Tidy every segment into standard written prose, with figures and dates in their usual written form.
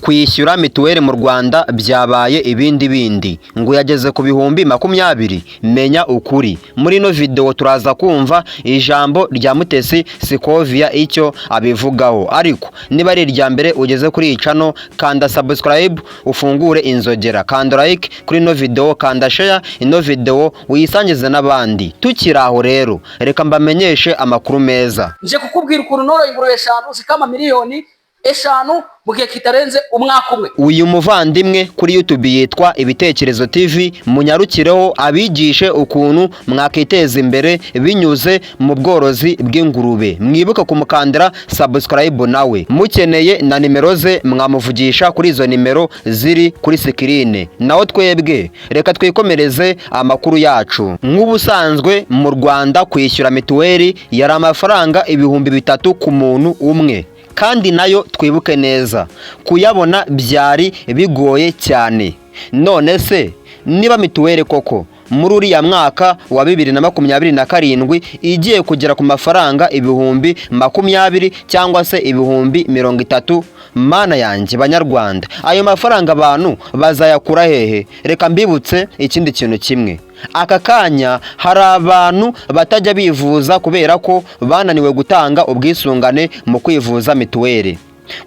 kwishyura mituweli mu Rwanda byabaye ibindi bindi ngo yageze ku bihumbi 20. Menya ukuri. Muri ino video turaza kumva ijambo rya Mutesi Scovia icyo abivugaho. Ariko niba ari irya mbere ugeze kuri icano, kanda subscribe, ufungure inzogera, kanda like kuri ino video, kanda share ino video, uyisangize n'abandi. Tukiraho rero, reka mbamenyeshe amakuru meza. Nje kukubwira ukuntu noroye ingurube 5 zikama miliyoni 5 mu gihe kitarenze umwaka umwe. Uyu muvandimwe kuri YouTube yitwa Ibitekerezo TV, munyarukireho abigishe ukuntu mwakiteza imbere binyuze mu bworozi bw'ingurube. Mwibuka kumukandira subscribe nawe. Mukeneye na nimero ze mwamuvugisha kuri izo nimero ziri kuri screen. Naho twebwe reka twikomereze amakuru yacu. Nk'ubusanzwe mu Rwanda kwishyura mituweli yari amafaranga ibihumbi 3 ku muntu umwe. Kandi nayo twibuke neza kuyabona byari bigoye cyane. None se niba mituweli koko muri uriya mwaka wa 2027 igiye kugera ku mafaranga ibihumbi 20 cyangwa se ibihumbi 30, mana yanjye banyarwanda, ayo mafaranga abantu bazayakura hehe? Reka mbibutse ikindi kintu kimwe. Aka kanya hari abantu batajya bivuza kubera ko bananiwe gutanga ubwisungane mu kwivuza mituweli,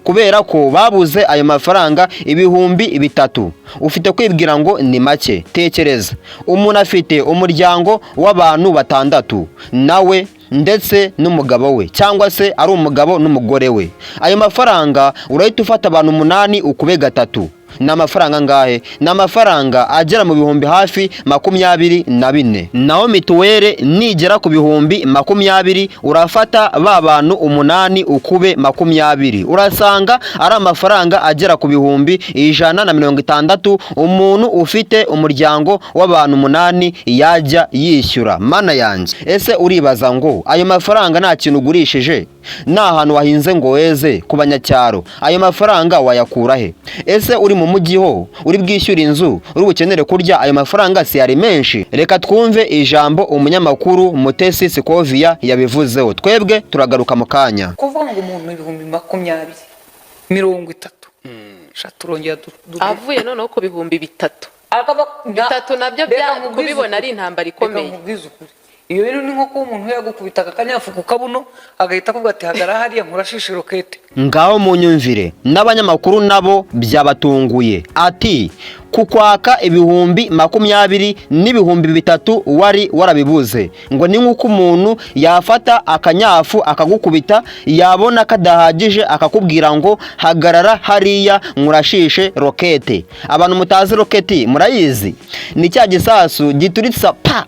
kubera ko babuze ayo mafaranga ibihumbi 3. Ufite kwibwira ngo ni make. Tekereza, umuntu afite umuryango w'abantu 6 nawe ndetse n'umugabo we, cyangwa se ari umugabo n'umugore we. Ayo mafaranga urahita ufata abantu 8 ukube 3. N'amafaranga ngahe? N'amafaranga agera mu bihumbi hafi 24. Naho mituweli nigera ku bihumbi 20 urafata ba bantu 8 ukube 20, urasanga ari amafaranga agera ku bihumbi 160 umuntu ufite umuryango w'abantu 8 yajya yishyura. Mana yanjye, ese uribaza ngo ayo mafaranga nta kintu ugurishije, nta hantu wahinze ngo weze ku banyacyaro, ayo mafaranga wayakura he? Ese uri mu mujyi ho uri bwishyura inzu, uri bukenere kurya, ayo mafaranga si ari menshi? Reka twumve ijambo umunyamakuru Mutesi Scovia yabivuzeho. Twebwe turagaruka mu kanya. Kuvuga ngo umuntu ibihumbi 20 30 turongera avuye noneho ku bihumbi 3 nabyo kubibona ari intambara ikomeye. Iyo rero ni nko ko umuntu yagukubita akanyafu ku kabuno agahita akubwira ati hagara hariya nkurashishe rokete. Ngaho munyumvire, n'abanyamakuru nabo byabatunguye. Ati kukwaka ibihumbi 20 n'ibihumbi 3 wari warabibuze. Ngo ni nkuko umuntu yafata akanyafu akagukubita, yabona kadahagije akakubwira ngo hagarara hariya nkurashishe rokete. Abantu mutazi roketi murayizi? Ni cya gisasu gituritsa pa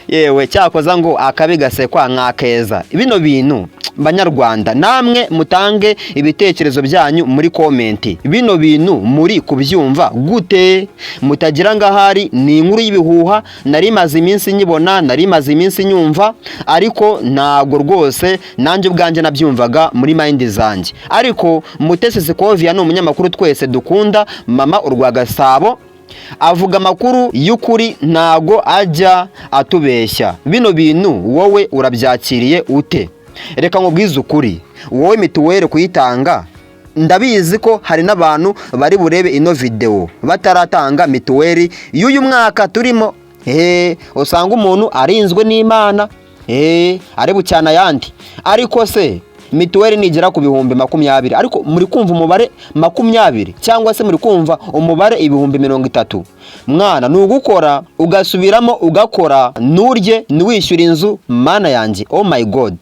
yewe cyakoza ngo akabi gasekwa nk'akeza. Bino bintu banyarwanda, namwe mutange ibitekerezo byanyu muri komenti. Bino bintu muri kubyumva gute? Mutagira ngahari ni inkuru y'ibihuha, nari maze iminsi nyibona, nari maze iminsi nyumva, ariko ntago rwose nanjye ubwanjye nabyumvaga muri mind zanjye. Ariko Mutesi Scovia ni umunyamakuru twese dukunda, mama urwa Gasabo, avuga amakuru y'ukuri, ntago ajya atubeshya. Bino bintu wowe urabyakiriye ute? Reka nkubwize ukuri, wowe mituweli kuyitanga, ndabizi ko hari n'abantu bari burebe ino video bataratanga mituweli y'uyu mwaka turimo. Usanga umuntu arinzwe n'Imana, ari bucyana yandi. Ariko se mituweli nigera ku bihumbi 20, ariko muri kumva umubare 20 cyangwa se muri kumva umubare ibihumbi 30? Mwana nugukora ugasubiramo ugakora, nurye niwishyura inzu. Mana yanjye, oh my god,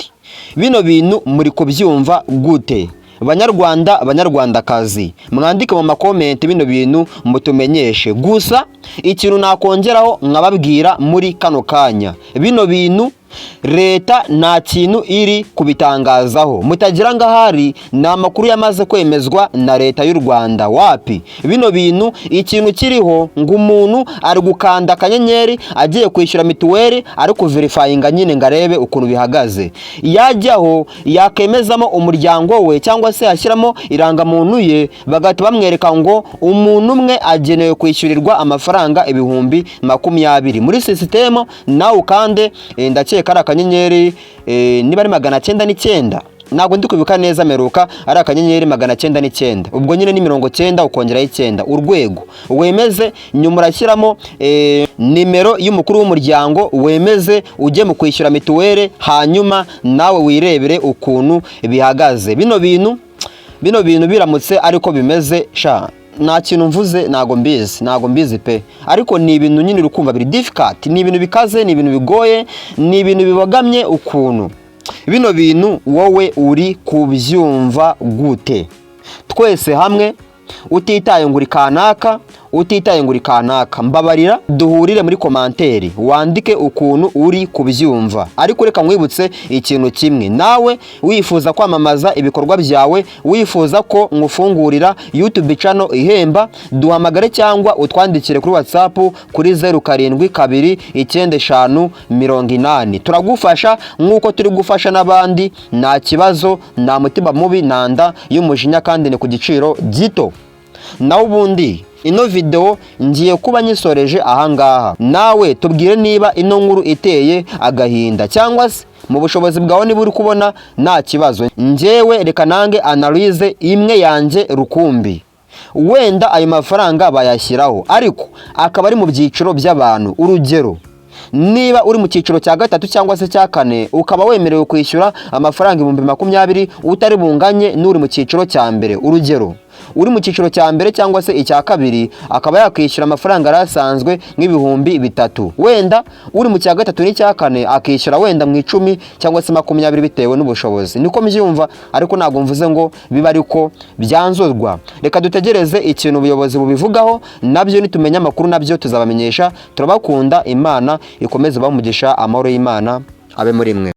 bino bintu muri kubyumva gute? Banyarwanda, banyarwandakazi, mwandike mu makomenti bino bintu mutumenyeshe. Gusa ikintu nakongeraho nkababwira muri kano kanya, bino bintu leta nta kintu iri kubitangazaho. Mutagira ngahari ni amakuru yamaze kwemezwa na leta y'u Rwanda. Wapi? Bino bintu ikintu kiriho ngo umuntu ari gukanda akanyenyeri agiye kwishyura mituweli, ari kuverifyinga nyine ngarebe ukuntu bihagaze. Yajyaho yakemezamo umuryango we cyangwa se yashyiramo irangamuntu ye, bagahita bamwereka ngo umuntu umwe agenewe kwishyurirwa amafaranga ibihumbi 20 muri sisitemu. Nawe ukande ndakeka ari akanyenyeri niba ari 909 ntabwo ndi kwibuka neza meruka ari akanyenyeri 909 ubwo nyine ni 90 ukongeraho 9 urwego wemeze nyuma urashyiramo nimero y'umukuru w'umuryango wemeze ujye mu kwishyura mituwere hanyuma nawe wirebere ukuntu bihagaze. Bino bintu biramutse ariko bimeze sha nta kintu mvuze ntago mbizi pe, ariko ni ibintu nyine urukumva biri difficult, ni ibintu bikaze, ni ibintu bigoye, ni ibintu bibogamye ukuntu. Bino bintu wowe uri kubyumva gute? Twese hamwe utitaye nguri kanaka mbabarira duhurire muri komanteri wandike ukuntu uri kubyumva. Ariko reka nkwibutse ikintu kimwe, nawe wifuza kwamamaza ibikorwa byawe, wifuza ko ngufungurira YouTube channel ihemba, duhamagare cyangwa utwandikire kuri WhatsApp kuri 07295080. turagufasha nkuko turi gufasha n'abandi, nta kibazo, nta mutima mubi, nanda y'umujinya kandi ni ku giciro gito. Na ubundi ino video ngiye kuba nyisoreje ahangaha, nawe tubwire niba ino nkuru iteye agahinda cyangwa se mu bushobozi bwawe niba uri kubona nta kibazo. Njyewe reka nange analyze imwe yanjye rukumbi, wenda ayo mafaranga bayashyiraho ariko akaba ari mu byiciro by'abantu. Urugero, niba uri mu cyiciro cya gatatu cyangwa se cya kane ukaba wemerewe kwishyura amafaranga 20,000 utari bunganye n'uri mu cyiciro cya mbere. Urugero, uri mu cyiciro cya mbere cyangwa se icya kabiri akaba yakwishyura amafaranga arasanzwe nk'ibihumbi 3. Wenda uri mu cya gatatu n'icya kane akishyura wenda mu 10 cyangwa se 20 bitewe n'ubushobozi. Niko mbyumva, ariko ntabwo mvuze ngo biba ariko byanzozwa. Reka dutegereze ikintu ubuyobozi bubivugaho, nabyo nitumenya amakuru nabyo tuzabamenyesha. Turabakunda, Imana ikomeze bamugisha, amahoro y'Imana abe muri mwe.